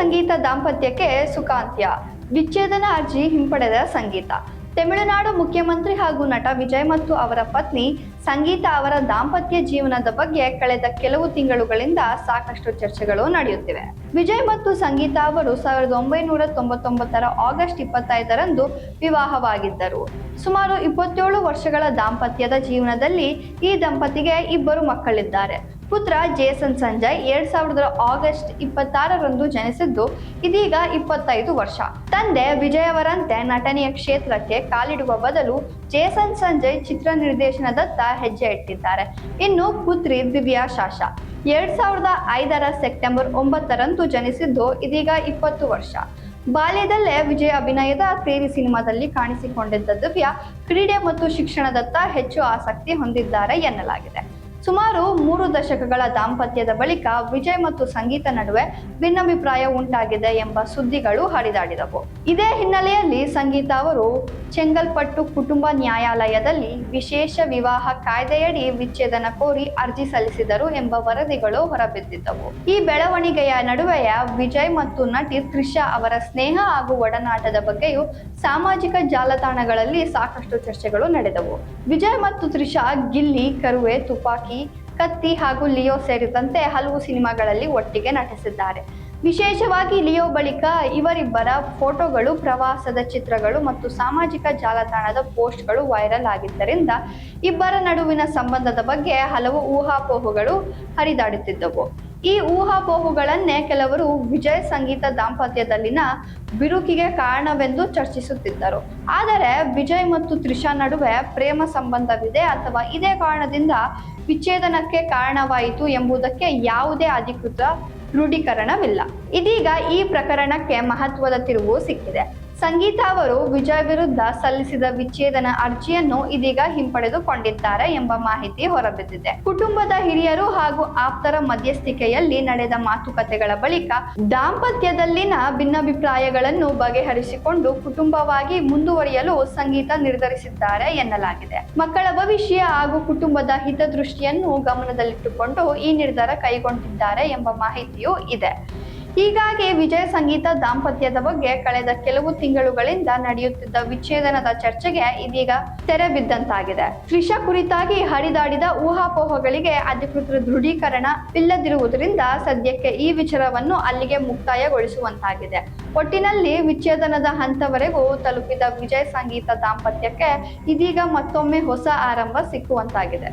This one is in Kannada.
ಸಂಗೀತ ದಾಂಪತ್ಯಕ್ಕೆ ಸುಖಾಂತ್ಯ, ವಿಚ್ಛೇದನ ಅರ್ಜಿ ಹಿಂಪಡೆದ ಸಂಗೀತ. ತಮಿಳುನಾಡು ಮುಖ್ಯಮಂತ್ರಿ ಹಾಗೂ ನಟ ವಿಜಯ್ ಮತ್ತು ಅವರ ಪತ್ನಿ ಸಂಗೀತ ಅವರ ದಾಂಪತ್ಯ ಜೀವನದ ಬಗ್ಗೆ ಕಳೆದ ಕೆಲವು ತಿಂಗಳುಗಳಿಂದ ಸಾಕಷ್ಟು ಚರ್ಚೆಗಳು ನಡೆಯುತ್ತಿವೆ. ವಿಜಯ್ ಮತ್ತು ಸಂಗೀತ ಅವರು 1999ರ ಆಗಸ್ಟ್ 25ರಂದು ವಿವಾಹವಾಗಿದ್ದರು. ಸುಮಾರು 27 ವರ್ಷಗಳ ದಾಂಪತ್ಯದ ಜೀವನದಲ್ಲಿ ಈ ದಂಪತಿಗೆ ಇಬ್ಬರು ಮಕ್ಕಳಿದ್ದಾರೆ. ಪುತ್ರ ಜೇಸನ್ ಸಂಜಯ್ 2000ರ ಆಗಸ್ಟ್ 26ರಂದು ಜನಿಸಿದ್ದು ಇದೀಗ 25 ವರ್ಷ. ತಂದೆ ವಿಜಯ್ ಅವರಂತೆ ನಟನೆಯ ಕ್ಷೇತ್ರಕ್ಕೆ ಕಾಲಿಡುವ ಬದಲು ಜೇಸನ್ ಸಂಜಯ್ ಚಿತ್ರ ನಿರ್ದೇಶನದತ್ತ ಹೆಜ್ಜೆ ಇಟ್ಟಿದ್ದಾರೆ. ಇನ್ನು ಪುತ್ರಿ ದಿವ್ಯಾ ಶಾಶಾ 2005ರ ಸೆಪ್ಟೆಂಬರ್ 9ರಂದು ಜನಿಸಿದ್ದು ಇದೀಗ 20 ವರ್ಷ. ಬಾಲ್ಯದಲ್ಲೇ ವಿಜಯ್ ಅಭಿನಯದ ಕ್ರೇಜಿ ಸಿನಿಮಾದಲ್ಲಿ ಕಾಣಿಸಿಕೊಂಡಿದ್ದ ದಿವ್ಯಾ ಕ್ರೀಡೆ ಮತ್ತು ಶಿಕ್ಷಣದತ್ತ ಹೆಚ್ಚು ಆಸಕ್ತಿ ಹೊಂದಿದ್ದಾರೆ ಎನ್ನಲಾಗಿದೆ. ಸುಮಾರು 3 ದಶಕಗಳ ದಾಂಪತ್ಯದ ಬಳಿಕ ವಿಜಯ್ ಮತ್ತು ಸಂಗೀತ ನಡುವೆ ಭಿನ್ನಾಭಿಪ್ರಾಯ ಉಂಟಾಗಿದೆ ಎಂಬ ಸುದ್ದಿಗಳು ಹರಿದಾಡಿದವು. ಇದೇ ಹಿನ್ನೆಲೆಯಲ್ಲಿ ಸಂಗೀತ ಅವರು ಚೆಂಗಲ್ಪಟ್ಟು ಕುಟುಂಬ ನ್ಯಾಯಾಲಯದಲ್ಲಿ ವಿಶೇಷ ವಿವಾಹ ಕಾಯ್ದೆಯಡಿ ವಿಚ್ಛೇದನ ಕೋರಿ ಅರ್ಜಿ ಸಲ್ಲಿಸಿದರು ಎಂಬ ವರದಿಗಳು ಹೊರಬಿದ್ದಿದ್ದವು. ಈ ಬೆಳವಣಿಗೆಯ ನಡುವೆಯ ವಿಜಯ್ ಮತ್ತು ನಟಿ ತ್ರಿಷಾ ಅವರ ಸ್ನೇಹ ಹಾಗೂ ಒಡನಾಟದ ಬಗ್ಗೆಯೂ ಸಾಮಾಜಿಕ ಜಾಲತಾಣಗಳಲ್ಲಿ ಸಾಕಷ್ಟು ಚರ್ಚೆಗಳು ನಡೆದವು. ವಿಜಯ್ ಮತ್ತು ತ್ರಿಷಾ ಗಿಲ್ಲಿ, ಕರುವೆ, ತುಪಾಕಿ, ಕತ್ತಿ ಹಾಗೂ ಲಿಯೋ ಸೇರಿದಂತೆ ಹಲವು ಸಿನಿಮಾಗಳಲ್ಲಿ ಒಟ್ಟಿಗೆ ನಟಿಸಿದ್ದಾರೆ. ವಿಶೇಷವಾಗಿ ಲಿಯೋ ಬಳಿಕ ಇವರಿಬ್ಬರ ಫೋಟೋಗಳು, ಪ್ರವಾಸದ ಚಿತ್ರಗಳು ಮತ್ತು ಸಾಮಾಜಿಕ ಜಾಲತಾಣದ ಪೋಸ್ಟ್ಗಳು ವೈರಲ್ ಆಗಿದ್ದರಿಂದ ಇಬ್ಬರ ನಡುವಿನ ಸಂಬಂಧದ ಬಗ್ಗೆ ಹಲವು ಊಹಾಪೋಹಗಳು ಹರಿದಾಡುತ್ತಿದ್ದವು. ಈ ಊಹಾಪೋಹಗಳನ್ನೇ ಕೆಲವರು ವಿಜಯ್ ಸಂಗೀತ ದಾಂಪತ್ಯದಲ್ಲಿನ ಬಿರುಕಿಗೆ ಕಾರಣವೆಂದು ಚರ್ಚಿಸುತ್ತಿದ್ದರು. ಆದರೆ ವಿಜಯ್ ಮತ್ತು ತ್ರಿಷಾ ನಡುವೆ ಪ್ರೇಮ ಸಂಬಂಧವಿದೆ ಅಥವಾ ಇದೇ ಕಾರಣದಿಂದ ವಿಚ್ಛೇದನಕ್ಕೆ ಕಾರಣವಾಯಿತು ಎಂಬುದಕ್ಕೆ ಯಾವುದೇ ಅಧಿಕೃತ ದೃಢೀಕರಣವಿಲ್ಲ. ಇದೀಗ ಈ ಪ್ರಕರಣಕ್ಕೆ ಮಹತ್ವದ ತಿರುವು ಸಿಕ್ಕಿದೆ. ಸಂಗೀತ ಅವರು ವಿಜಯ್ ವಿರುದ್ಧ ಸಲ್ಲಿಸಿದ ವಿಚ್ಛೇದನ ಅರ್ಜಿಯನ್ನು ಇದೀಗ ಹಿಂಪಡೆದುಕೊಂಡಿದ್ದಾರೆ ಎಂಬ ಮಾಹಿತಿ ಹೊರಬಿದ್ದಿದೆ. ಕುಟುಂಬದ ಹಿರಿಯರು ಹಾಗೂ ಆಪ್ತರ ಮಧ್ಯಸ್ಥಿಕೆಯಲ್ಲಿ ನಡೆದ ಮಾತುಕತೆಗಳ ಬಳಿಕ ದಾಂಪತ್ಯದಲ್ಲಿನ ಭಿನ್ನಾಭಿಪ್ರಾಯಗಳನ್ನು ಬಗೆಹರಿಸಿಕೊಂಡು ಕುಟುಂಬವಾಗಿ ಮುಂದುವರಿಯಲು ಸಂಗೀತ ನಿರ್ಧರಿಸಿದ್ದಾರೆ ಎನ್ನಲಾಗಿದೆ. ಮಕ್ಕಳ ಭವಿಷ್ಯ ಹಾಗೂ ಕುಟುಂಬದ ಹಿತದೃಷ್ಟಿಯನ್ನು ಗಮನದಲ್ಲಿಟ್ಟುಕೊಂಡು ಈ ನಿರ್ಧಾರ ಕೈಗೊಂಡಿದ್ದಾರೆ ಎಂಬ ಮಾಹಿತಿಯೂ ಇದೆ. ಹೀಗಾಗಿ ವಿಜಯ್ ಸಂಗೀತ ದಾಂಪತ್ಯದ ಬಗ್ಗೆ ಕಳೆದ ಕೆಲವು ತಿಂಗಳುಗಳಿಂದ ನಡೆಯುತ್ತಿದ್ದ ವಿಚ್ಛೇದನದ ಚರ್ಚೆಗೆ ಇದೀಗ ತೆರೆ ಬಿದ್ದಂತಾಗಿದೆ. ತ್ರಿಷಾ ಕುರಿತಾಗಿ ಹರಿದಾಡಿದ ಊಹಾಪೋಹಗಳಿಗೆ ಅಧಿಕೃತ ದೃಢೀಕರಣ ಇಲ್ಲದಿರುವುದರಿಂದ ಸದ್ಯಕ್ಕೆ ಈ ವಿಚಾರವನ್ನು ಅಲ್ಲಿಗೆ ಮುಕ್ತಾಯಗೊಳಿಸುವಂತಾಗಿದೆ. ಒಟ್ಟಿನಲ್ಲಿ ವಿಚ್ಛೇದನದ ಹಂತವರೆಗೂ ತಲುಪಿದ ವಿಜಯ್ ಸಂಗೀತ ದಾಂಪತ್ಯಕ್ಕೆ ಇದೀಗ ಮತ್ತೊಮ್ಮೆ ಹೊಸ ಆರಂಭ ಸಿಕ್ಕುವಂತಾಗಿದೆ.